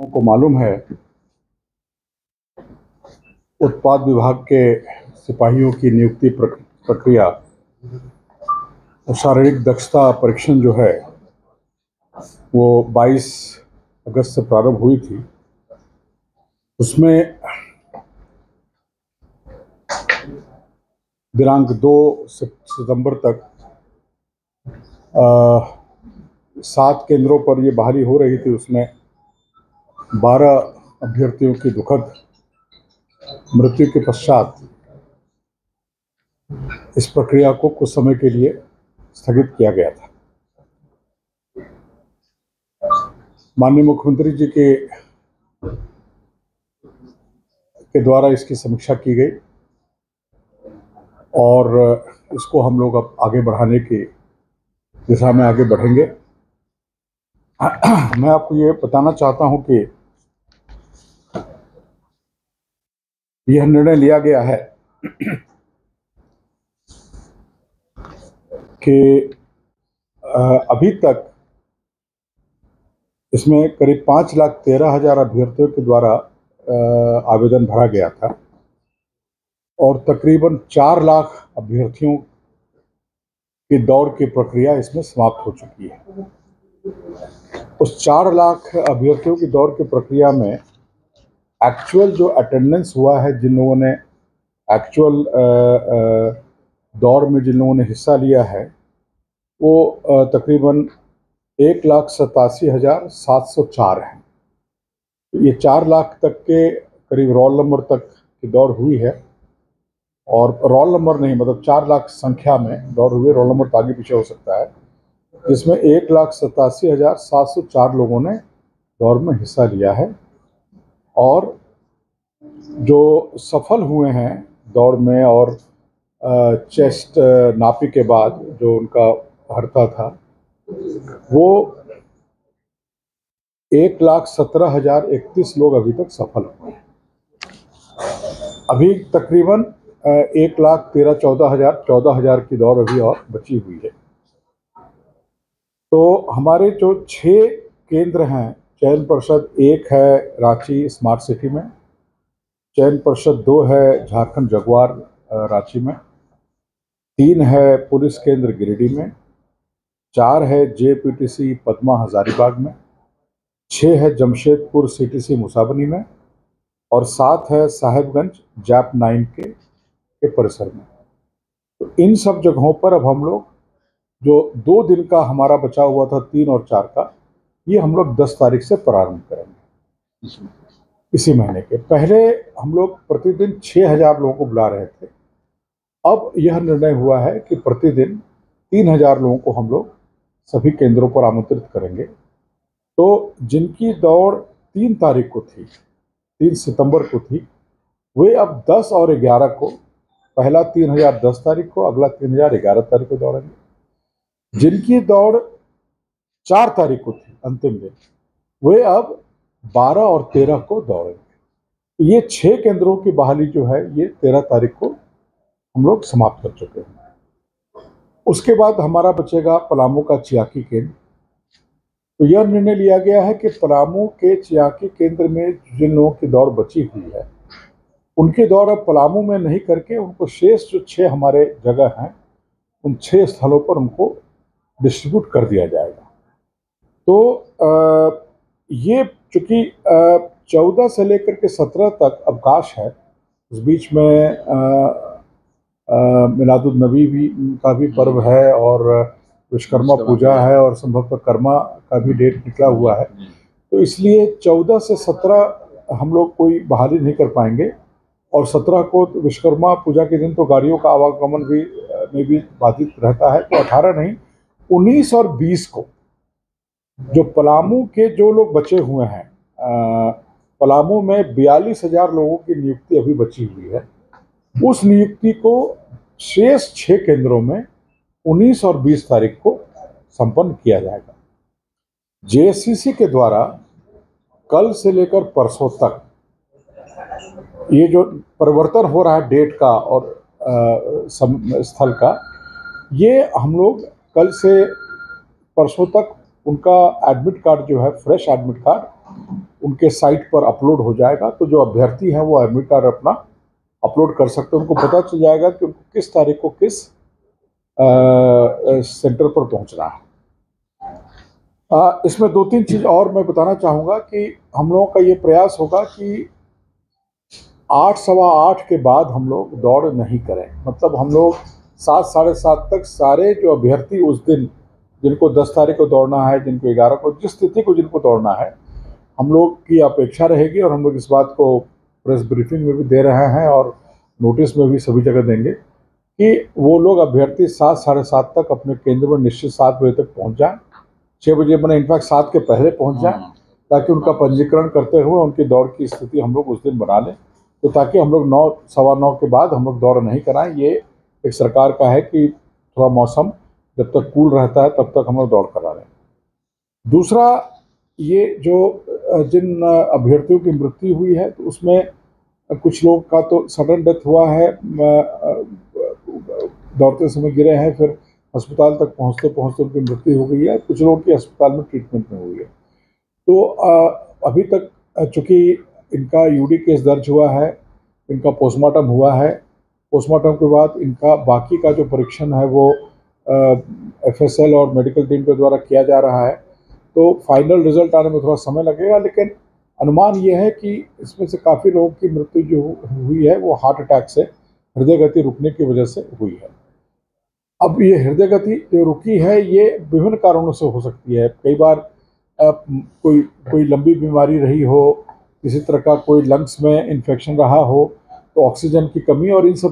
को मालूम है, उत्पाद विभाग के सिपाहियों की नियुक्ति प्रक्रिया और शारीरिक दक्षता परीक्षण जो है वो 22 अगस्त से प्रारंभ हुई थी। उसमें दिनांक 2 सितंबर तक 7 केंद्रों पर ये बहाली हो रही थी। उसमें 12 अभ्यर्थियों की दुखद मृत्यु के पश्चात इस प्रक्रिया को कुछ समय के लिए स्थगित किया गया था। माननीय मुख्यमंत्री जी के द्वारा इसकी समीक्षा की गई और इसको हम लोग अब आगे बढ़ाने की दिशा में आगे बढ़ेंगे। मैं आपको ये बताना चाहता हूं कि यह निर्णय लिया गया है कि अभी तक इसमें करीब 5,13,000 अभ्यर्थियों के द्वारा आवेदन भरा गया था और तकरीबन 4 लाख अभ्यर्थियों की दौड़ की प्रक्रिया इसमें समाप्त हो चुकी है। उस 4 लाख अभ्यर्थियों की दौड़ की प्रक्रिया में एक्चुअल जो अटेंडेंस हुआ है, जिन लोगों ने एक्चुअल दौड़ में जिन लोगों ने हिस्सा लिया है वो तकरीबन 1,87,704 हैं। ये 4 लाख तक के करीब रोल नंबर तक की दौड़ हुई है और रोल नंबर नहीं, मतलब 4 लाख संख्या में दौड़ हुई। रोल नंबर तो आगे पीछे हो सकता है, जिसमें 1,87,704 लोगों ने दौड़ में हिस्सा लिया है और जो सफल हुए हैं दौड़ में और चेस्ट नापी के बाद जो उनका भरता था वो 1,17,031 लोग अभी तक सफल हुए हैं। अभी तकरीबन 1,13,14,000 की दौड़ अभी और बची हुई है। तो हमारे जो 6 केंद्र हैं, चयन परिषद 1 है रांची स्मार्ट सिटी में, चयन परिषद 2 है झारखंड जगुआर रांची में, 3 है पुलिस केंद्र गिरिडीह में, 4 है JPTC पद्मा हजारीबाग में, 6 है जमशेदपुर CTC मुसाबनी में और 7 है साहेबगंज जैप 9 के परिसर में। तो इन सब जगहों पर अब हम लोग जो 2 दिन का हमारा बचा हुआ था 3 और 4 का, ये हम लोग 10 तारीख से प्रारंभ करेंगे। इसी महीने के पहले हम लोग प्रतिदिन 6,000 लोगों को बुला रहे थे। अब यह निर्णय हुआ है कि प्रतिदिन 3,000 लोगों को हम लोग सभी केंद्रों पर आमंत्रित करेंगे। तो जिनकी दौड़ 3 तारीख को थी, 3 सितंबर को थी, वे अब 10 और 11 को, पहला 3,000 10 तारीख को, अगला 3,000 11 तारीख को दौड़ेंगे। जिनकी दौड़ 4 तारीख को थी अंतिम दिन, वे अब 12 और 13 को दौड़ेंगे। तो ये 6 केंद्रों की बहाली जो है ये 13 तारीख को हम लोग समाप्त कर चुके हैं। उसके बाद हमारा बचेगा पलामू का चियाकी केंद्र। तो यह निर्णय लिया गया है कि पलामू के चियाकी केंद्र में जिन लोगों की दौड़ बची हुई है उनकी दौड़ अब पलामू में नहीं करके उनको शेष जो 6 हमारे जगह हैं उन 6 स्थलों पर उनको डिस्ट्रीब्यूट कर दिया जाएगा। तो ये चूँकि 14 से लेकर के 17 तक अवकाश है, उस बीच में मिलादुन्नबी भी का भी पर्व है और विश्वकर्मा पूजा है और संभवतः कर्मा का भी डेट निकला हुआ है। तो इसलिए 14 से 17 हम लोग कोई बहाली नहीं कर पाएंगे और 17 को तो विश्वकर्मा पूजा के दिन तो गाड़ियों का आवागमन में भी बाधित रहता है। तो 18 नहीं, 19 और 20 को जो पलामू के जो लोग बचे हुए हैं, पलामू में 42,000 लोगों की नियुक्ति अभी बची हुई है, उस नियुक्ति को शेष 6 केंद्रों में 19 और 20 तारीख को संपन्न किया जाएगा। JSCC के द्वारा कल से लेकर परसों तक ये जो परिवर्तन हो रहा है डेट का और स्थल का, ये हम लोग कल से परसों तक उनका एडमिट कार्ड जो है, फ्रेश एडमिट कार्ड, उनके साइट पर अपलोड हो जाएगा। तो जो अभ्यर्थी हैं वो एडमिट कार्ड अपना अपलोड कर सकते हैं। उनको पता चल जाएगा कि उनको किस तारीख को किस सेंटर पर पहुंचना है। इसमें 2-3 चीज़ और मैं बताना चाहूँगा कि हम लोगों का ये प्रयास होगा कि 8, सवा 8 के बाद हम लोग दौड़ नहीं करें। मतलब हम लोग 7, साढ़े 7 तक सारे जो अभ्यर्थी उस दिन, जिनको 10 तारीख को दौड़ना है, जिनको 11 को, जिस तिथि को जिनको दौड़ना है, हम लोग की अपेक्षा रहेगी और हम लोग इस बात को प्रेस ब्रीफिंग में भी दे रहे हैं और नोटिस में भी सभी जगह देंगे कि वो लोग अभ्यर्थी 7, साढ़े 7 तक अपने केंद्र में निश्चित 7 बजे तक पहुंच जाएं। 6 बजे मैंने इनफैक्ट 7 के पहले पहुंच जाएं, ताकि उनका पंजीकरण करते हुए उनकी दौड़ की स्थिति हम लोग उस दिन बना लें। तो ताकि हम लोग 9, सवा 9 के बाद हम लोग दौड़ नहीं कराएं। ये एक सरकार का है कि थोड़ा मौसम जब तक कूल रहता है तब तक हम लोग दौड़ करा लें। दूसरा, ये जो जिन अभ्यर्थियों की मृत्यु हुई है तो उसमें कुछ लोग का तो सडन डेथ हुआ है, दौड़ते समय गिरे हैं, फिर अस्पताल तक पहुंचते पहुंचते उनकी मृत्यु हो गई है। कुछ लोगों की अस्पताल में ट्रीटमेंट में हुई है। तो अभी तक चूँकि इनका यूडी केस दर्ज हुआ है, इनका पोस्टमार्टम हुआ है, पोस्टमार्टम के बाद इनका बाकी का जो परीक्षण है वो एफएसएल और मेडिकल टीम के द्वारा किया जा रहा है। तो फाइनल रिजल्ट आने में थोड़ा समय लगेगा, लेकिन अनुमान ये है कि इसमें से काफ़ी लोगों की मृत्यु जो हुई है वो हार्ट अटैक से, हृदय गति रुकने की वजह से हुई है। अब ये हृदय गति जो रुकी है ये विभिन्न कारणों से हो सकती है। कई बार कोई लंबी बीमारी रही हो, किसी तरह का कोई लंग्स में इन्फेक्शन रहा हो, तो ऑक्सीजन की कमी और इन सब